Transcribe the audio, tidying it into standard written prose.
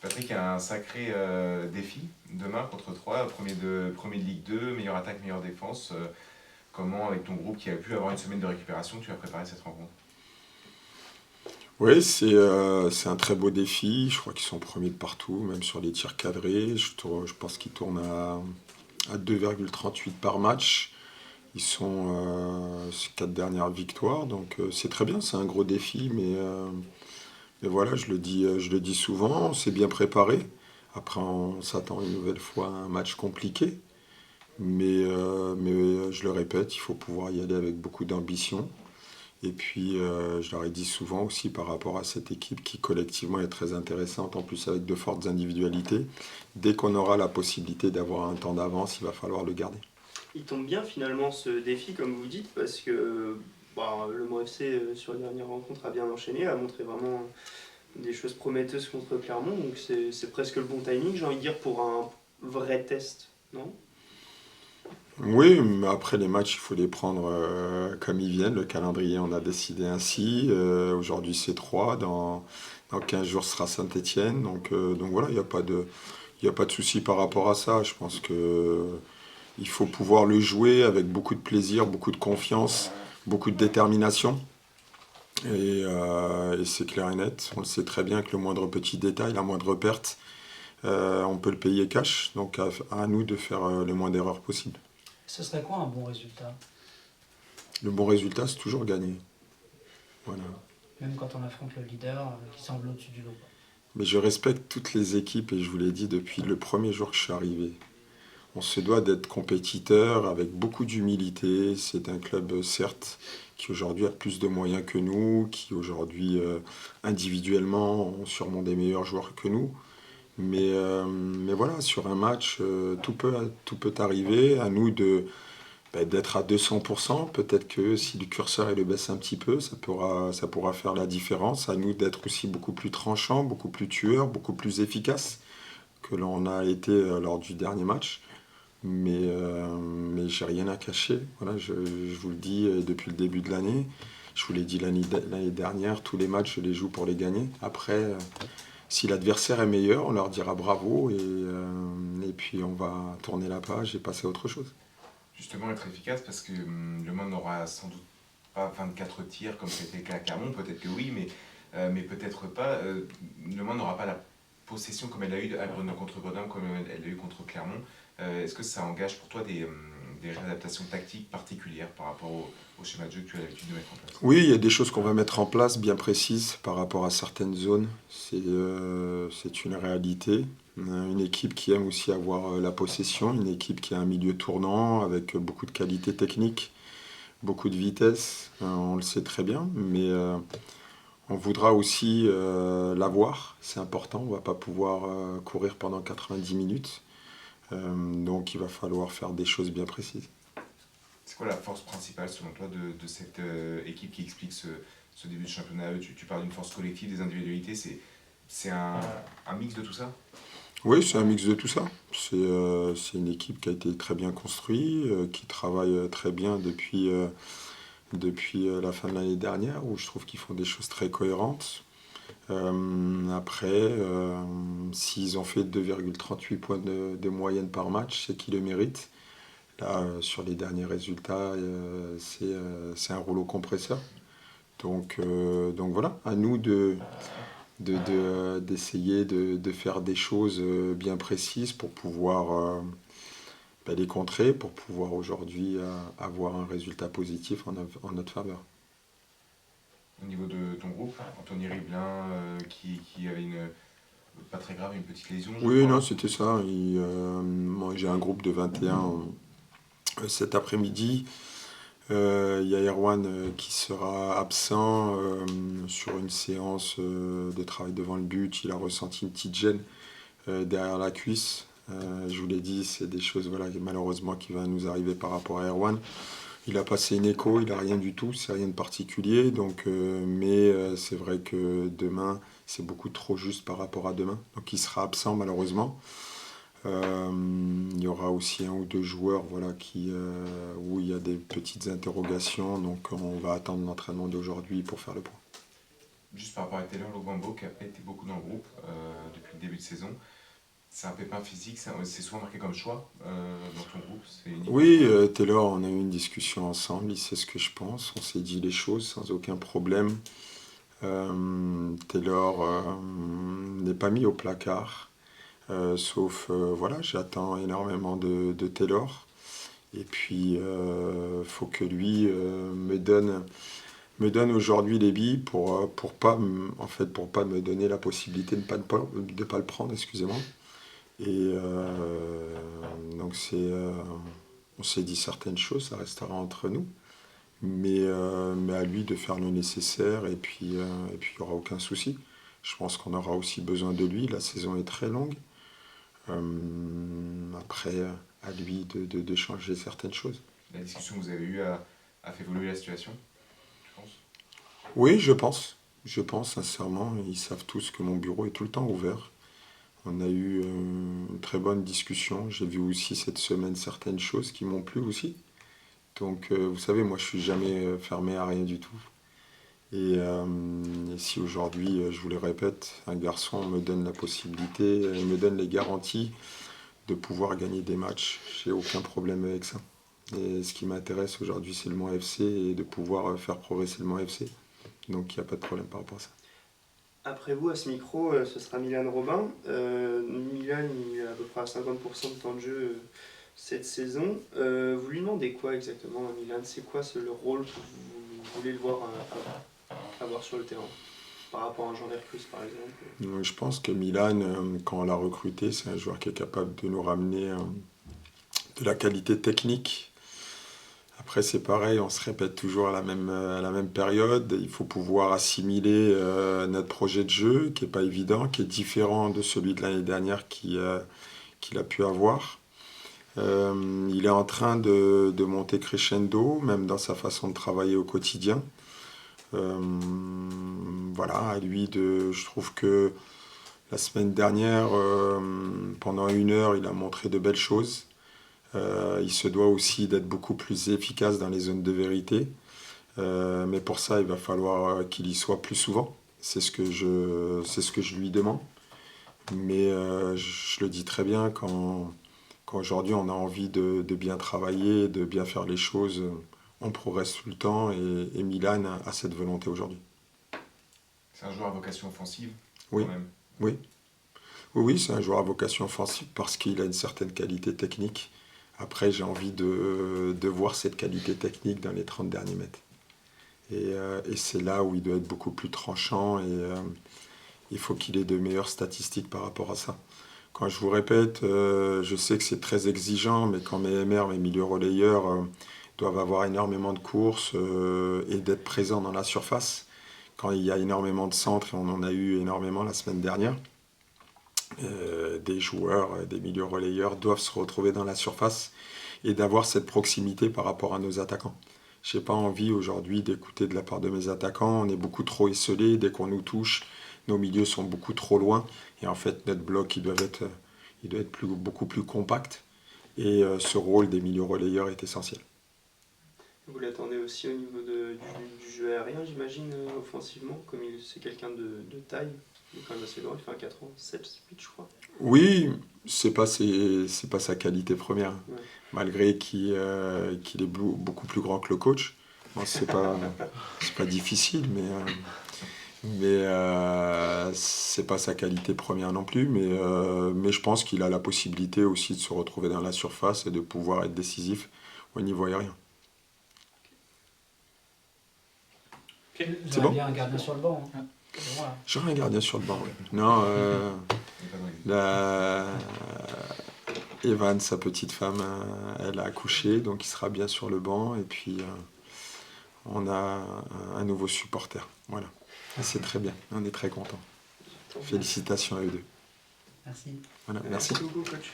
Patrick a un sacré défi demain contre Troyes, premier de Ligue 2, meilleure attaque, meilleure défense. Comment, avec ton groupe qui a pu avoir une semaine de récupération, tu as préparé cette rencontre? Oui, c'est un très beau défi. Je crois qu'ils sont premiers de partout, même sur les tirs cadrés. Je pense qu'ils tournent à 2,38 par match. Ils sont ces 4 dernières victoires, donc c'est très bien, c'est un gros défi, mais voilà, je le dis souvent, c'est bien préparé. Après, on s'attend une nouvelle fois à un match compliqué, mais je le répète, il faut pouvoir y aller avec beaucoup d'ambition. Et puis, je leur ai dit souvent aussi par rapport à cette équipe qui collectivement est très intéressante, en plus avec de fortes individualités, dès qu'on aura la possibilité d'avoir un temps d'avance, il va falloir le garder. Il tombe bien finalement ce défi, comme vous dites, parce que le Mans FC sur la dernière rencontre a bien enchaîné, a montré vraiment des choses prometteuses contre Clermont, donc c'est presque le bon timing, j'ai envie de dire, pour un vrai test, non? Oui, mais après les matchs, il faut les prendre comme ils viennent. Le calendrier, on a décidé ainsi. Aujourd'hui, c'est 3. Dans 15 jours, ce sera Saint-Étienne. Donc voilà, il y a pas de souci par rapport à ça. Je pense que il faut pouvoir le jouer avec beaucoup de plaisir, beaucoup de confiance, beaucoup de détermination. Et c'est clair et net. On le sait très bien que le moindre petit détail, la moindre perte, on peut le payer cash. Donc à nous de faire le moins d'erreurs possible. Ce serait quoi un bon résultat? Le bon résultat, c'est toujours gagner. Voilà. Même quand on affronte le leader qui semble au-dessus du lot. Mais je respecte toutes les équipes et je vous l'ai dit depuis le premier jour que je suis arrivé. On se doit d'être compétiteur avec beaucoup d'humilité. C'est un club, certes, qui aujourd'hui a plus de moyens que nous, qui aujourd'hui, individuellement, ont sûrement des meilleurs joueurs que nous. Mais voilà, sur un match, tout peut arriver. À nous d'être à 200%. Peut-être que si le curseur il le baisse un petit peu, ça pourra faire la différence. À nous d'être aussi beaucoup plus tranchant, beaucoup plus tueur, beaucoup plus efficace que l'on a été lors du dernier match. Mais j'ai rien à cacher. Voilà, je vous le dis depuis le début de l'année. Je vous l'ai dit l'année dernière, tous les matchs, je les joue pour les gagner. Après, si l'adversaire est meilleur, on leur dira bravo et puis on va tourner la page et passer à autre chose. Justement, être efficace parce que Le Mans n'aura sans doute pas 24 tirs comme c'était le cas à Clermont, peut-être que oui, mais peut-être pas. Le Mans n'aura pas la possession comme elle a eu à Grenoble contre Grenoble, comme elle a eu contre Clermont. Est-ce que ça engage pour toi des réadaptations tactiques particulières par rapport au schéma de jeu que tu as l'habitude de mettre en place? Oui, il y a des choses qu'on va mettre en place bien précises par rapport à certaines zones. C'est une réalité. Une équipe qui aime aussi avoir la possession, une équipe qui a un milieu tournant avec beaucoup de qualité technique, beaucoup de vitesse. On le sait très bien, mais on voudra aussi l'avoir. C'est important. On va pas pouvoir courir pendant 90 minutes. Donc il va falloir faire des choses bien précises. C'est quoi la force principale selon toi de cette équipe qui explique ce début de championnat? Tu parles d'une force collective, des individualités, c'est un mix de tout ça? Oui, c'est un mix de tout ça. C'est une équipe qui a été très bien construite, qui travaille très bien depuis la fin de l'année dernière, où je trouve qu'ils font des choses très cohérentes. Après, s'ils ont fait 2,38 points de moyenne par match, c'est qu'ils le méritent. Là, sur les derniers résultats, c'est un rouleau compresseur. Donc voilà, à nous d'essayer de faire des choses bien précises pour pouvoir les contrer, pour pouvoir aujourd'hui avoir un résultat positif en notre faveur. Au niveau de ton groupe, Anthony Riblin qui avait une pas très grave, une petite lésion, je Oui, non, crois. c'était ça. Moi, j'ai un groupe de 21 cet après-midi. Il y a Erwan qui sera absent sur une séance de travail devant le but. Il a ressenti une petite gêne derrière la cuisse. Je vous l'ai dit, c'est des choses voilà, malheureusement qui va nous arriver par rapport à Erwan. Il a passé une écho, il n'a rien du tout, c'est rien de particulier. Mais c'est vrai que demain, c'est beaucoup trop juste par rapport à demain. Donc il sera absent malheureusement. Il y aura aussi un ou deux joueurs voilà, où il y a des petites interrogations. Donc on va attendre l'entraînement d'aujourd'hui pour faire le point. juste par rapport à Taylor Logwambo, qui n'a pas été beaucoup dans le groupe depuis le début de saison. C'est un pépin physique, c'est souvent marqué comme choix dans ton groupe, c'est unique. Oui, Taylor, on a eu une discussion ensemble, il sait ce que je pense, on s'est dit les choses sans aucun problème. Taylor n'est pas mis au placard, sauf, voilà, j'attends énormément de Taylor. Et puis, faut que lui me donne aujourd'hui les billes pour pas, pour pas me donner la possibilité de pas le prendre, excusez-moi. Et donc on s'est dit certaines choses, ça restera entre nous, mais à lui de faire le nécessaire et puis il n'y aura aucun souci. Je pense qu'on aura aussi besoin de lui, la saison est très longue. Après, à lui de changer certaines choses. La discussion que vous avez eue a fait évoluer la situation, je pense. Oui, je pense. Je pense sincèrement, ils savent tous que mon bureau est tout le temps ouvert. On a eu une très bonne discussion. J'ai vu aussi cette semaine certaines choses qui m'ont plu aussi. Donc, vous savez, moi, je suis jamais fermé à rien du tout. Et si aujourd'hui, je vous le répète, un garçon me donne la possibilité, me donne les garanties de pouvoir gagner des matchs, j'ai aucun problème avec ça. Et ce qui m'intéresse aujourd'hui, c'est le Mans FC et de pouvoir faire progresser le Mans FC. Donc, il n'y a pas de problème par rapport à ça. Après vous, à ce micro, ce sera Milan Robin. Milan, il est à peu près à 50% de temps de jeu cette saison. Vous lui demandez quoi exactement à Milan? C'est quoi le rôle que vous voulez le voir avoir sur le terrain? Par rapport à Jean Vercruz, par exemple. Donc, je pense que Milan, quand on l'a recruté, c'est un joueur qui est capable de nous ramener de la qualité technique. Après, c'est pareil, on se répète toujours à la même période. Il faut pouvoir assimiler notre projet de jeu, qui n'est pas évident, qui est différent de celui de l'année dernière qu'il a pu avoir. Il est en train de monter crescendo, même dans sa façon de travailler au quotidien. Voilà, à lui je trouve que la semaine dernière, pendant 1 heure, il a montré de belles choses. Il se doit aussi d'être beaucoup plus efficace dans les zones de vérité. Mais pour ça, il va falloir qu'il y soit plus souvent. C'est ce que je lui demande. Mais je le dis très bien, quand aujourd'hui on a envie de bien travailler, de bien faire les choses, on progresse tout le temps et Milan a cette volonté aujourd'hui. C'est un joueur à vocation offensive, Oui. quand même. Oui. Oui, c'est un joueur à vocation offensive parce qu'il a une certaine qualité technique. Après, j'ai envie de voir cette qualité technique dans les 30 derniers mètres. Et c'est là où il doit être beaucoup plus tranchant et il faut qu'il ait de meilleures statistiques par rapport à ça. Quand je vous répète, je sais que c'est très exigeant, mais quand mes MR, mes milieux relayeurs doivent avoir énormément de courses et d'être présents dans la surface, quand il y a énormément de centres, et on en a eu énormément la semaine dernière, des joueurs, des milieux relayeurs doivent se retrouver dans la surface et d'avoir cette proximité par rapport à nos attaquants. Je n'ai pas envie aujourd'hui d'écouter de la part de mes attaquants, on est beaucoup trop esselés, dès qu'on nous touche, nos milieux sont beaucoup trop loin et en fait notre bloc il doit être beaucoup plus compact et ce rôle des milieux relayeurs est essentiel. Vous l'attendez aussi au niveau du jeu aérien, j'imagine, offensivement, comme c'est quelqu'un de taille. Il est quand même assez grand, il fait un 87 speed, je crois. Oui, c'est pas sa qualité première, Ouais. malgré qu'il est beaucoup plus grand que le coach. Bon, c'est pas difficile, mais c'est pas sa qualité première non plus. Mais je pense qu'il a la possibilité aussi de se retrouver dans la surface et de pouvoir être décisif au niveau aérien. Vous bon bien un gardien sur le banc. Hein. Voilà. J'aurais un gardien sur le banc. Ouais. Non, Evan, sa petite femme, elle a accouché, donc il sera bien sur le banc. Et puis, on a un nouveau supporter. Voilà. Et c'est très bien. On est très contents. Félicitations à eux deux. Merci. Voilà, merci. Merci beaucoup, coach.